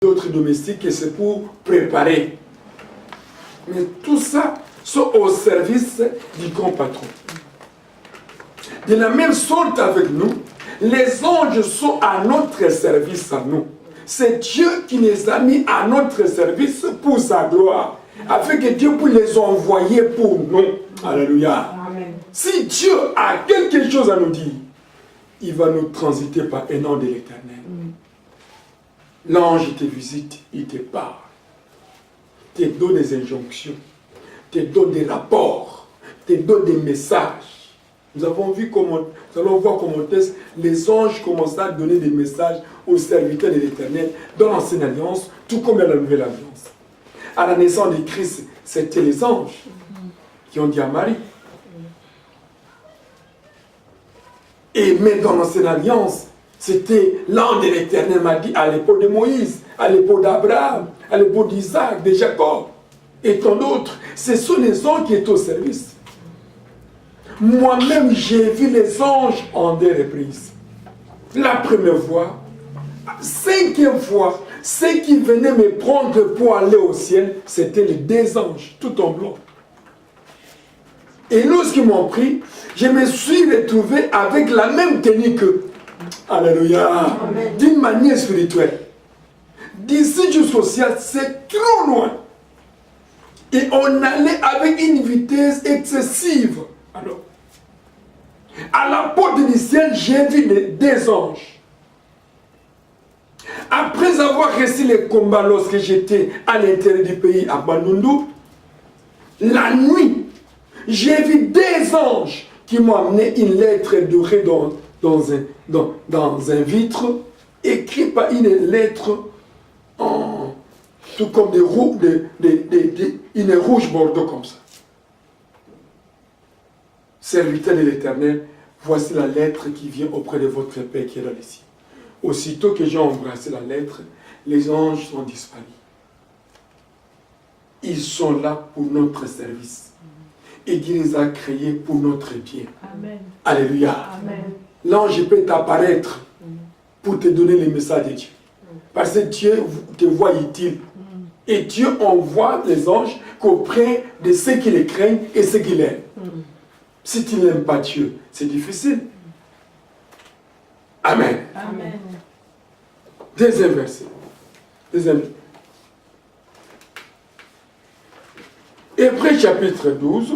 d'autres domestiques et c'est pour préparer. Mais tout ça, sont au service du grand patron. De la même sorte avec nous, les anges sont à notre service à nous. C'est Dieu qui les a mis à notre service pour sa gloire. Afin que Dieu puisse les envoyer pour nous. Alléluia. Amen. Si Dieu a quelque chose à nous dire, il va nous transiter par un nom de l'Éternel. L'ange te visite, il te parle. Te donne des injonctions. Te donne des rapports. Te donne des messages. Nous allons voir comment les anges commencent à donner des messages aux serviteurs de l'Éternel dans l'Ancienne Alliance, tout comme dans la Nouvelle Alliance. À la naissance de Christ, c'était les anges qui ont dit à Marie. Et même dans l'Ancienne Alliance, c'était l'ange de l'Éternel m'a dit à l'époque de Moïse, à l'époque d'Abraham, à l'époque d'Isaac, de Jacob, et tant d'autres. Ce sont les anges qui étaient au service. Moi-même, j'ai vu les anges en 2 reprises. La première fois, 5e fois, ceux qui venaient me prendre pour aller au ciel, c'était les 2 anges, tout en blanc. Et lorsqu'ils m'ont pris, je me suis retrouvé avec la même tenue qu'eux. Alléluia. D'une manière spirituelle. D'ici jusqu'au ciel, c'est trop loin. Et on allait avec une vitesse excessive. Alors, à la porte du ciel, j'ai vu les 2 anges. Après avoir réussi les combats lorsque j'étais à l'intérieur du pays, à Bandundu, la nuit, j'ai vu 2 anges qui m'ont amené une lettre dorée dans un vitre, écrite par une lettre tout comme une rouge bordeaux comme ça. Serviteur de l'Éternel, voici la lettre qui vient auprès de votre Père qui est dans les cieux. Aussitôt que j'ai embrassé la lettre, les anges sont disparus. Ils sont là pour notre service. Et Dieu les a créés pour notre bien. Amen. Alléluia. L'ange peut t'apparaître pour te donner les messages de Dieu. Parce que Dieu te voit utile. Et Dieu envoie les anges qu'auprès de ceux qui les craignent et ceux qui l'aiment. Si tu n'aimes pas Dieu, c'est difficile. Amen. Amen. Deuxième verset. Hébreux chapitre 12,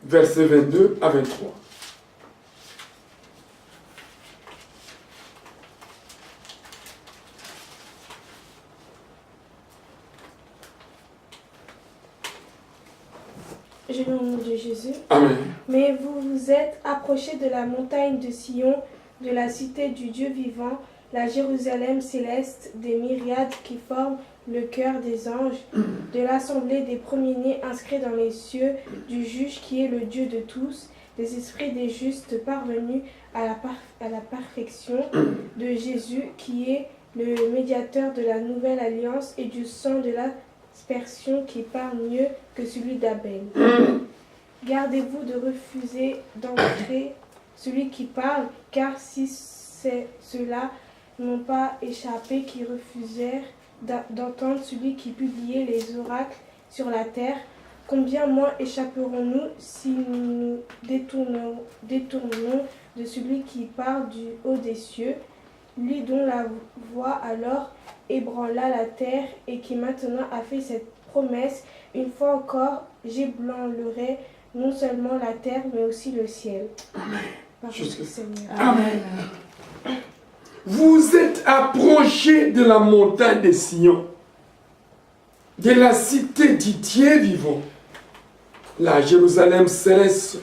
versets 22 à 23. Je le nom de Jésus. Amen. Mais vous vous êtes approchés de la montagne de Sion, de la cité du Dieu vivant, la Jérusalem céleste, des myriades qui forment le cœur des anges, de l'assemblée des premiers-nés inscrits dans les cieux, du juge qui est le Dieu de tous, des esprits des justes parvenus à la perfection, de Jésus qui est le médiateur de la nouvelle alliance et du sang de l'aspersion qui parle mieux que celui d'Abel. Gardez-vous de refuser d'entrer celui qui parle, car si c'est ceux-là n'ont pas échappé qui refusèrent d'entendre celui qui publiait les oracles sur la terre, combien moins échapperons-nous si nous nous détournons de celui qui parle du haut des cieux, lui dont la voix alors ébranla la terre et qui maintenant a fait cette promesse, une fois encore, j'ébranlerai non seulement la terre, mais aussi le ciel. Amen. Seigneur. Amen. Vous êtes approchés de la montagne de Sion, de la cité du Dieu vivant, la Jérusalem céleste,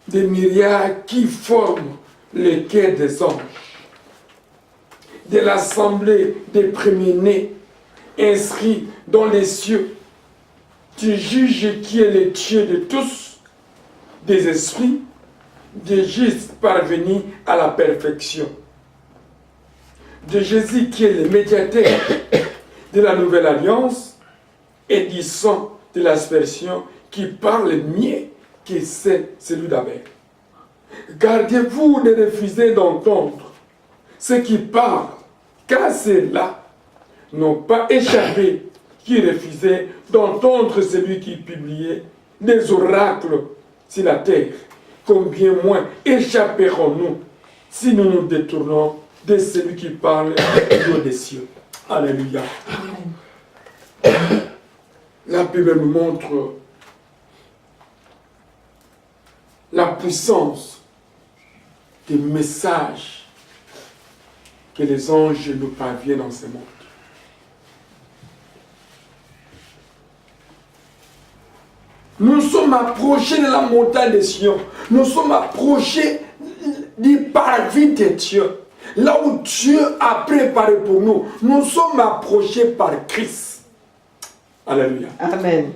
des myriades qui forment le cœur des anges, de l'assemblée des premiers-nés inscrits dans les cieux, du juge qui est le Dieu de tous, des esprits, des justes parvenus à la perfection, de Jésus qui est le médiateur de la nouvelle alliance et du sang de l'aspersion qui parle mieux que celui d'Abel. Gardez-vous de refuser d'entendre ceux qui parlent, car ceux-là n'ont pas échappé, qui refusaient d'entendre celui qui publiait des oracles sur la terre. Combien moins échapperons-nous si nous nous détournons de celui qui parle du haut des cieux. Alléluia. La Bible nous montre la puissance des messages que les anges nous parviennent dans ce monde. Nous sommes approchés de la montagne de Sion. Nous sommes approchés du parvis de Dieu. Là où Dieu a préparé pour nous. Nous sommes approchés par Christ. Alléluia. Amen.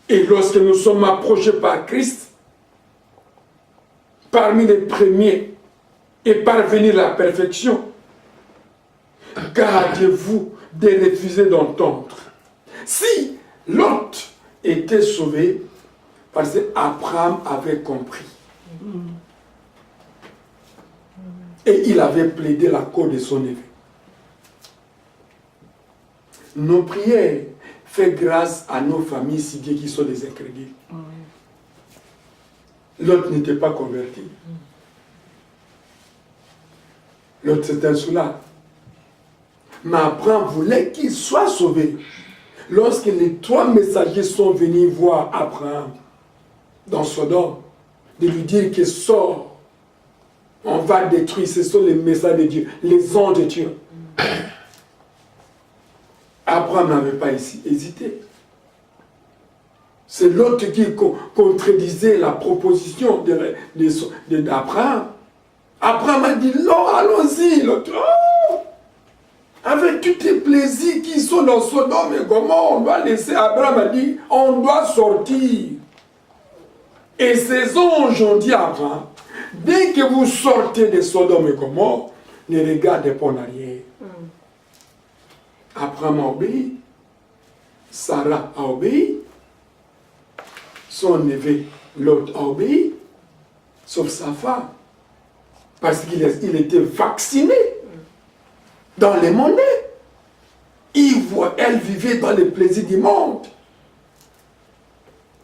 Et lorsque nous sommes approchés par Christ, parmi les premiers et parvenir à la perfection, gardez-vous de refuser d'entendre. Si Lot était sauvé, parce qu'Abraham avait compris. Et il avait plaidé la cause de son évêque. Nos prières font grâce à nos familles si bien qui sont des incrédules. L'autre n'était pas converti. L'autre c'était un soulard. Mais Abraham voulait qu'il soit sauvé. Lorsque les 3 messagers sont venus voir Abraham dans Sodome, de lui dire qu'il sort, on va détruire, ce sont les messages de Dieu, les anges de Dieu. Abraham n'avait pas hésité. C'est l'autre qui contredisait la proposition d'Abraham. Abraham a dit, non, allons-y. L'autre, oh, avec tous les plaisirs qui sont dans Sodome et Gomorrhe, on doit laisser. Abraham a dit, on doit sortir. Et ces anges ont dit à Abraham, dès que vous sortez de Sodome et Gomorrhe, ne regardez pas en arrière. Abraham a obéi. Sarah a obéi. Son neveu, Lot, a obéi. Sauf sa femme. Parce qu'il était vacciné dans les monnaies. Elle vivait dans les plaisirs du monde.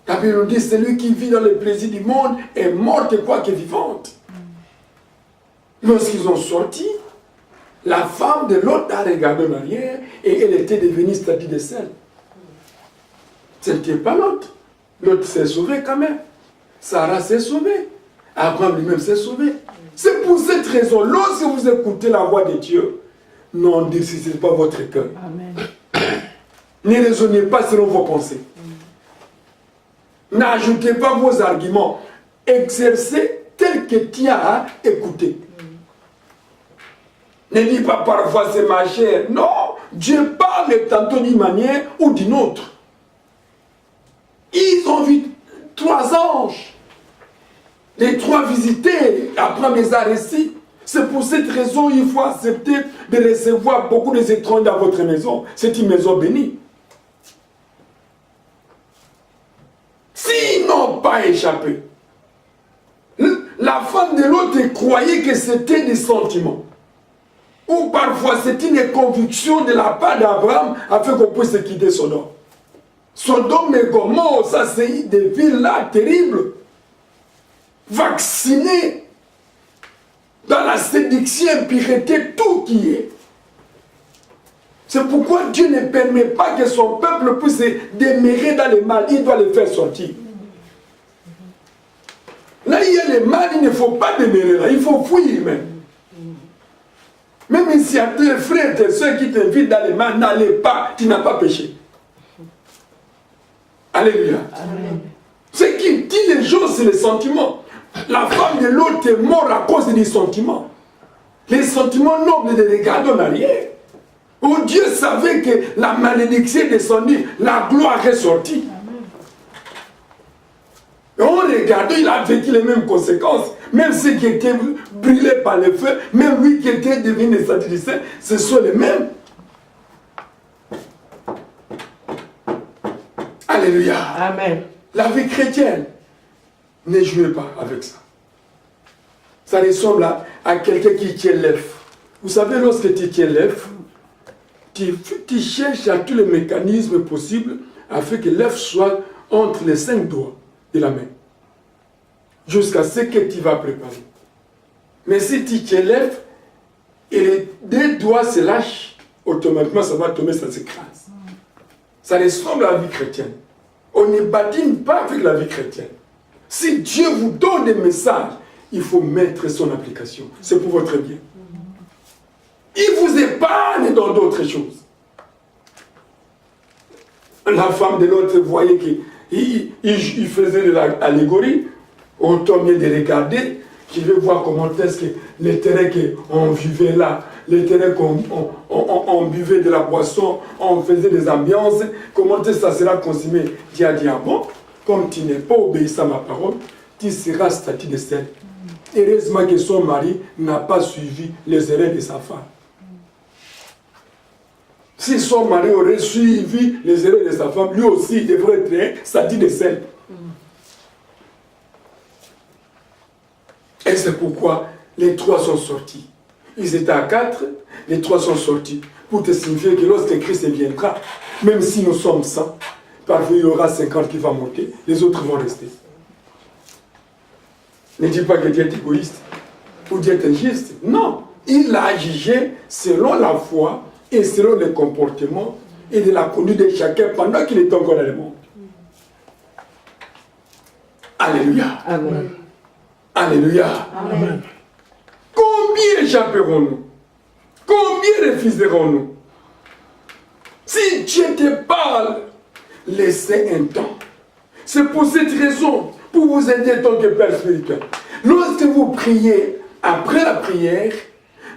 La Bible nous dit, celui qui vit dans les plaisirs du monde est mort quoi que vivante. Lorsqu'ils ont sorti, la femme de l'autre a regardé en arrière et elle était devenue statue de sel. Ce n'était pas l'autre. L'autre s'est sauvé quand même. Sarah s'est sauvée. Abraham lui-même s'est sauvé. C'est pour cette raison, lorsque vous écoutez la voix de Dieu, n'endurcissez pas votre cœur. Ne raisonnez pas selon vos pensées. N'ajoutez pas vos arguments. Exercez tel que tu as écouté. Ne dis pas parfois c'est ma chair. Non, Dieu parle tantôt d'une manière ou d'une autre. Ils ont vu 3 anges. Les 3 visités, Abraham les a récits. C'est pour cette raison qu'il faut accepter de recevoir beaucoup d'étrangers dans votre maison. C'est une maison bénie. S'ils n'ont pas échappé, la femme de l'autre croyait que c'était des sentiments. Ou parfois c'est une conviction de la part d'Abraham afin qu'on puisse quitter Sodome. Sodome et Gomorrhe, ça c'est des villes là terribles. Vaccinées dans la séduction, impureté, tout qui est. C'est pourquoi Dieu ne permet pas que son peuple puisse demeurer dans le mal. Il doit les faire sortir. Là, il y a le mal, il ne faut pas demeurer là. Il faut fuir même. Même s'il y a tes frères, tes soeurs qui t'invitent dans le mal, n'allez pas, tu n'as pas péché. Alléluia. Amen. Ce qui dit les gens, c'est les sentiments. La femme de l'autre est morte à cause des sentiments. Les sentiments nobles de regarder en arrière. Où Dieu savait que la malédiction descendue, la gloire est sortie. Et on regardait, il a vécu les mêmes conséquences. Même ceux qui étaient brûlés par le feu, même lui qui était devenu des sadducéens, ce sont les mêmes. Alléluia. Amen. La vie chrétienne, ne jouez pas avec ça. Ça ressemble à quelqu'un qui tient l'œuf Vous savez, lorsque tu t'élèves, tu cherches à tous les mécanismes possibles afin que l'œuf soit entre les 5 doigts de la main, jusqu'à ce que tu vas préparer. Mais si tu t'élèves et les 2 doigts se lâchent, automatiquement ça va tomber, ça s'écrase. Ça ressemble à la vie chrétienne. On ne badine pas avec la vie chrétienne. Si Dieu vous donne des messages, il faut mettre son application. C'est pour votre bien. Il vous épargne dans d'autres choses. La femme de l'autre voyait qu'il faisait de l'allégorie. Autant mieux de regarder, qui veut voir comment est-ce que les terrains qu'on vivait là, les terrains qu'on buvait de la boisson, on faisait des ambiances, comment est-ce que ça sera consommé. Dieu a dit, ah bon, comme tu n'es pas obéissant à ma parole, tu seras statut de sel. Heureusement que son mari n'a pas suivi les erreurs de sa femme. Si son mari aurait suivi les erreurs de sa femme, lui aussi il devrait être statut de sel. Et c'est pourquoi les 3 sont sortis. Ils étaient à 4, les 3 sont sortis. Pour te signifier que lorsque Christ viendra, même si nous sommes 100, parfois il y aura 50 qui vont monter, les autres vont rester. Ne dis pas que Dieu est égoïste ou Dieu est injuste. Non, il a jugé selon la foi et selon le comportement et de la conduite de chacun pendant qu'il est encore dans le monde. Alléluia. Amen. Alléluia. Amen. Combien échapperons-nous? Combien refuserons-nous? Si Dieu te parle, laissez un temps. C'est pour cette raison, pour vous aider en tant que Père spirituel. Lorsque vous priez, après la prière,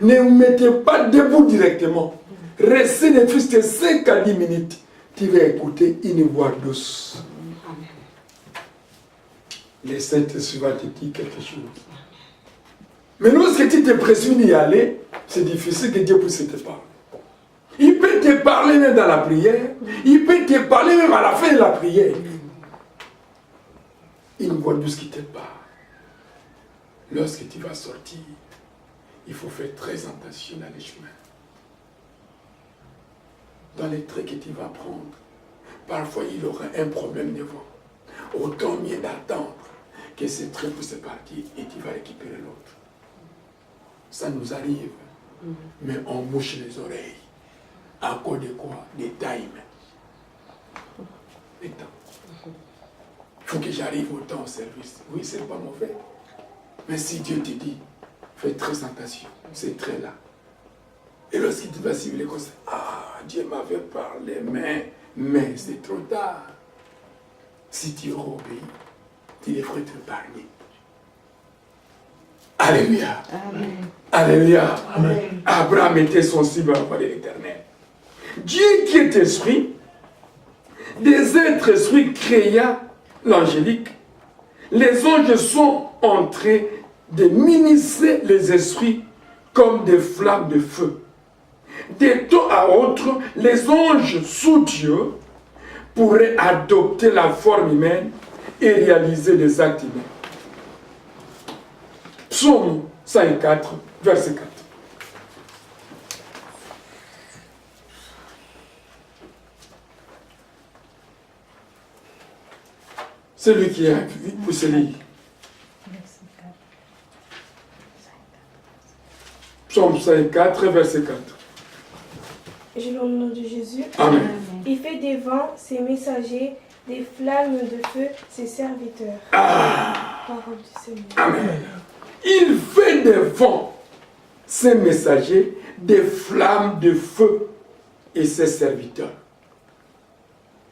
ne vous mettez pas debout directement. Restez ne fût-ce que 5 à 10 minutes. Tu vas écouter une voix douce. Le Saint-Esprit va te dire quelque chose. Mais lorsque tu te présumes d'y aller, c'est difficile que Dieu puisse te parler. Il peut te parler même dans la prière. Il peut te parler même à la fin de la prière. Une voix douce qui te parle. Lorsque tu vas sortir, il faut faire très attention dans les chemins. Dans les traits que tu vas prendre, parfois il y aura un problème devant. Autant mieux d'attendre que ce trait puisse partir et tu vas récupérer l'autre. Ça nous arrive, mais on mouche les oreilles. À cause de quoi? Des time. Des temps. Il faut que j'arrive au temps au service. Oui, c'est pas mauvais. Mais si Dieu te dit, fais très attention, c'est très là. Et lorsqu'il te va suivre les conseils, ah, Dieu m'avait parlé, mais c'est trop tard. Si tu auras obéi, tu devrais t'épargner. Alléluia. Amen. Alléluia. Amen. Abraham était sensible à la parole de l'Éternel. Dieu qui est esprit, des êtres esprits créa l'angélique. Les anges sont en train de ministrer les esprits comme des flammes de feu. De temps à autre, les anges sous Dieu pourraient adopter la forme humaine et réaliser des actes humains. Psaume 104, verset 4. Celui qui a vu, pour se lire. Psaume 104, verset 4. Je l'ai au nom de Jésus. Amen. Il fait des vents ses messagers, des flammes de feu ses serviteurs. Parole du Seigneur. Amen. Il fait des vents ses messagers, des flammes de feu et ses serviteurs.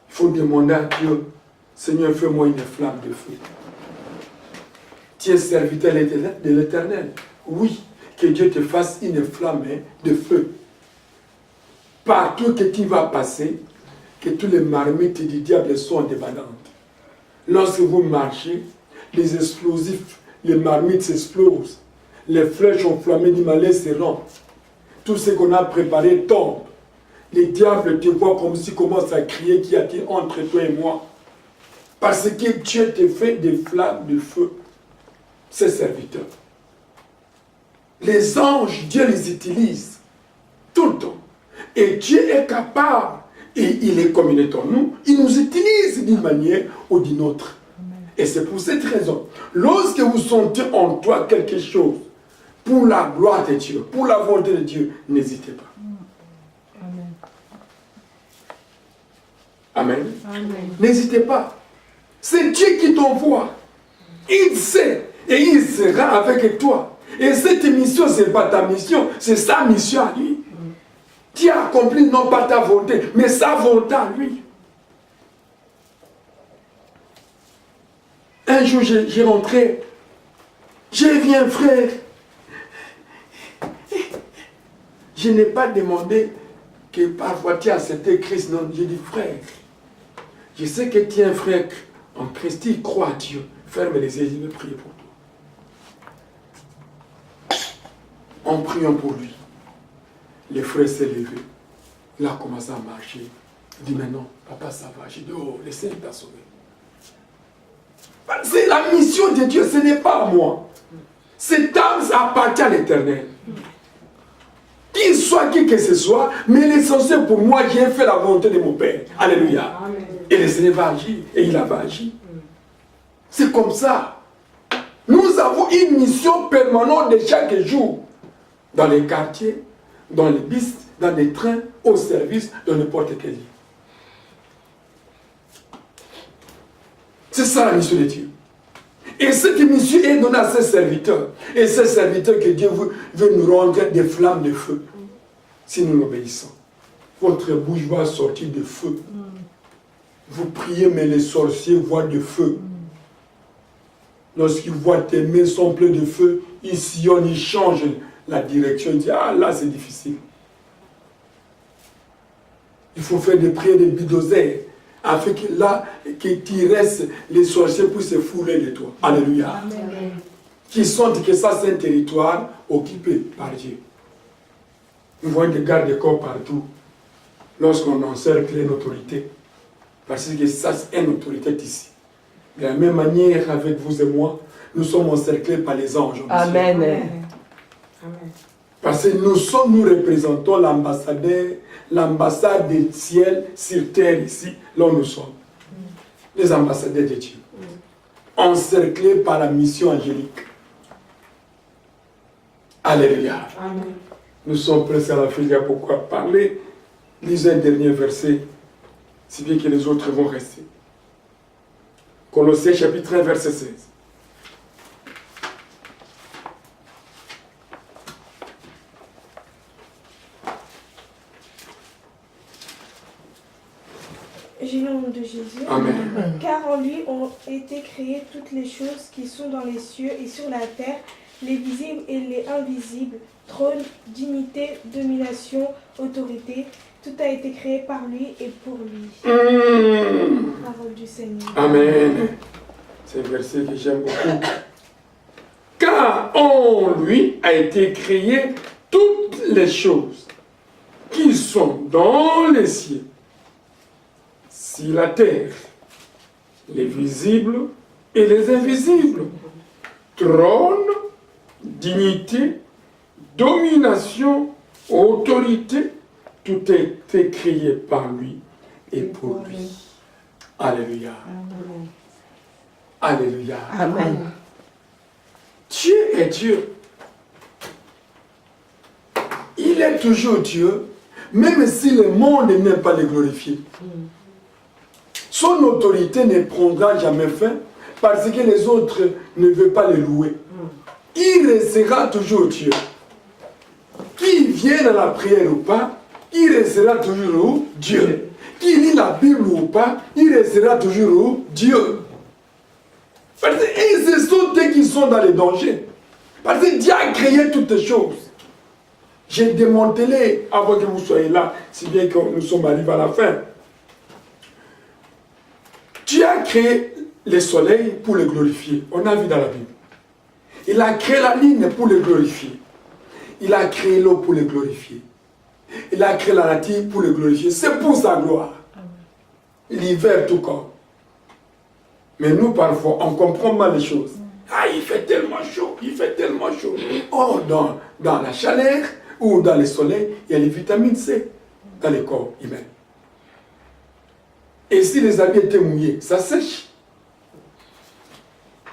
Il faut demander à Dieu, Seigneur, fais-moi une flamme de feu. Tu es serviteur de l'Éternel. Oui, que Dieu te fasse une flamme de feu. Partout que tu vas passer, que tous les marmites du diable sont débadantes. Lorsque vous marchez, les explosifs, les marmites s'explosent. Les flèches enflammées du malin se rompent. Tout ce qu'on a préparé tombe. Les diables te voient comme s'ils commencent à crier qu'y a-t-il entre toi et moi. Parce que Dieu te fait des flammes de feu, ses serviteurs. Les anges, Dieu les utilise tout le temps. Et Dieu est capable, et il est comme il est en nous, il nous utilise d'une manière ou d'une autre. Et c'est pour cette raison, lorsque vous sentez en toi quelque chose, pour la gloire de Dieu, pour la volonté de Dieu, n'hésitez pas. Amen. Amen. N'hésitez pas. C'est Dieu qui t'envoie. Il sait et il sera avec toi. Et cette mission, ce n'est pas ta mission, c'est sa mission à lui. Dieu a accompli non pas ta volonté, mais sa volonté à lui. Un jour, j'ai rentré. J'ai vu un frère. Je n'ai pas demandé que parfois tu as accepté Christ. Non, j'ai dit frère. Je sais que tu es un frère en Christ, il croit à Dieu. Ferme les yeux, je vais prier pour toi. En priant pour lui, le frère s'est levé. Il a commencé à marcher. Il dit, mais non, papa, ça va. J'ai dit, oh, le Seigneur t'a sauvé. C'est la mission de Dieu, ce n'est pas à moi. Cette âme appartient à l'Éternel. Qu'il soit qui que ce soit, mais l'essentiel pour moi, j'ai fait la volonté de mon Père. Alléluia. Amen. Et le Seigneur va agir, et il a agi. C'est comme ça. Nous avons une mission permanente de chaque jour. Dans les quartiers, dans les bus, dans les trains, au service, dans n'importe quel lieu. C'est ça la mission de Dieu. Et cette mission est donnée à ses serviteurs. Et ces serviteurs que Dieu veut nous rendre des flammes de feu. Si nous l'obéissons. Votre bouche va sortir de feu. Vous priez, mais les sorciers voient de feu. Lorsqu'ils voient tes mains sont pleines de feu, ils sillonnent, ils changent la direction. Ils disent, ah là c'est difficile. Il faut faire des prières de bulldozer. Afin que là, que tu restes, les sorciers puissent se fouler de toi. Alléluia. Amen. Qui sentent que ça c'est un territoire occupé par Dieu. Nous voyons des gardes-corps partout. Lorsqu'on encercle une autorité. Parce que ça c'est une autorité ici. De la même manière avec vous et moi, nous sommes encerclés par les anges. Amen. Amen. Parce que nous représentons l'ambassade du ciel sur terre ici, là où nous sommes. Les ambassadeurs de Dieu. Encerclés par la mission angélique. Alléluia. Amen. Nous sommes presque à la fin, il y a beaucoup à parler. Lisez un dernier verset, si bien que les autres vont rester. Colossiens chapitre 1, verset 16. J'ai le nom de Jésus. Amen. Car en lui ont été créées toutes les choses qui sont dans les cieux et sur la terre, les visibles et les invisibles, trône, dignité, domination, autorité. Tout a été créé par lui et pour lui. Parole du Seigneur. Amen. C'est un verset que j'aime beaucoup. Car en lui a été créé toutes les choses qui sont dans les cieux, sur la terre, les visibles et les invisibles. Trône, dignité, domination, autorité, tout a été créé par lui et pour lui. Alléluia. Amen. Alléluia. Amen. Dieu est Dieu. Il est toujours Dieu, même si le monde n'aime pas le glorifier. Son autorité ne prendra jamais fin parce que les autres ne veulent pas le louer. Il restera toujours Dieu. Qu'il vienne à la prière ou pas, il restera toujours Dieu. Qu'il lit la Bible ou pas, il restera toujours Dieu. Et ce sont eux qui sont dans les dangers. Parce que Dieu a créé toutes les choses. J'ai démantelé avant que vous soyez là, si bien que nous sommes arrivés à la fin. Dieu a créé le soleil pour le glorifier. On a vu dans la Bible. Il a créé la lune pour le glorifier. Il a créé l'eau pour le glorifier. Il a créé la nature pour le glorifier. C'est pour sa gloire. L'hiver tout comme. Mais nous, parfois, on comprend mal les choses. Ah, il fait tellement chaud, il fait tellement chaud. Or, dans la chaleur ou dans le soleil, il y a les vitamines C dans le corps humain. Et si les habits étaient mouillés, ça sèche.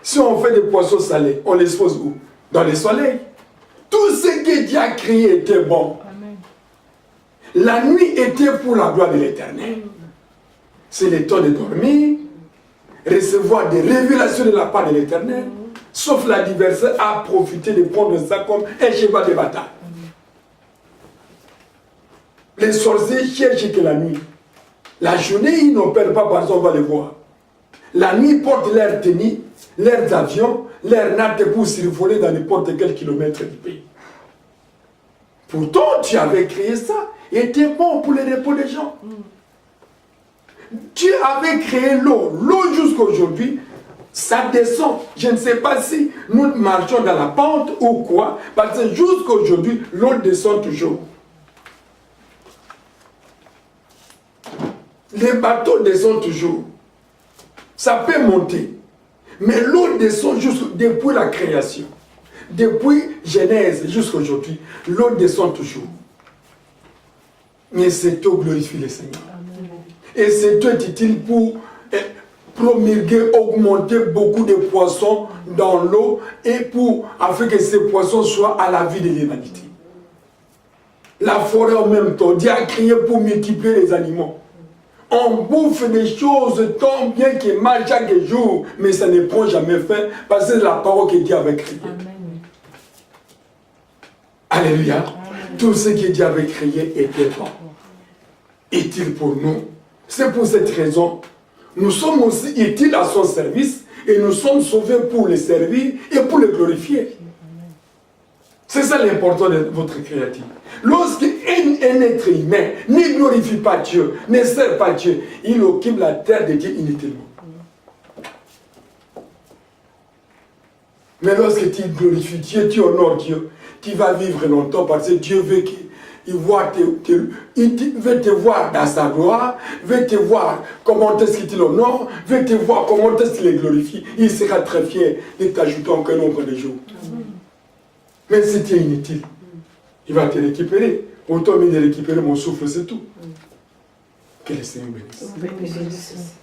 Si on fait des poissons salés, on les expose où? Dans le soleil. Tout ce que Dieu a créé était bon. Amen. La nuit était pour la gloire de l'Éternel. C'est le temps de dormir, recevoir des révélations de la part de l'Éternel, sauf l'adversaire a profité de prendre ça comme un cheval de bataille. Les sorciers cherchent que la nuit. La journée, ils n'opèrent pas parce qu'on va les voir. La nuit, ils portent leurs tennis, leurs avions, leurs nattes pour survoler dans n'importe quel kilomètre du pays. Pourtant, tu avais créé ça. Et était bon pour le repos des gens. Tu avais créé l'eau. L'eau jusqu'à aujourd'hui, ça descend. Je ne sais pas si nous marchons dans la pente ou quoi, parce que jusqu'à aujourd'hui, l'eau descend toujours. Les bateaux descendent toujours. Ça peut monter. Mais l'eau descend depuis la création. Depuis Genèse jusqu'à aujourd'hui, l'eau descend toujours. Mais cette eau glorifie le Seigneur. Amen. Et cette eau est utile pour promulguer, augmenter beaucoup de poissons dans l'eau et afin que ces poissons soient à la vie de l'humanité. La forêt en même temps, Dieu a créé pour multiplier les animaux. On bouffe des choses tant bien qu'ils mangent chaque jour, mais ça ne prend jamais fin parce que c'est la parole que Dieu avait créée. Amen. Alléluia. Amen. Tout ce que Dieu avait créé était bon. Utile pour nous. C'est pour cette raison, nous sommes aussi utiles à son service et nous sommes sauvés pour le servir et pour le glorifier. C'est ça l'important de votre créativité. Lorsqu'un être humain ne glorifie pas Dieu, ne sert pas Dieu, il occupe la terre de Dieu inutilement. Mais lorsque tu glorifies Dieu, tu honores Dieu, tu vas vivre longtemps parce que Dieu veut qu'il veut te voir dans sa gloire, veut te voir comment est-ce qu'il t'honore, veut te voir comment est-ce qu'il est glorifie. Il sera très fier de t'ajouter encore un nombre de jours. Mais si tu es inutile, il va te récupérer. Autant de récupérer mon souffle, c'est tout. Que le Seigneur bénisse.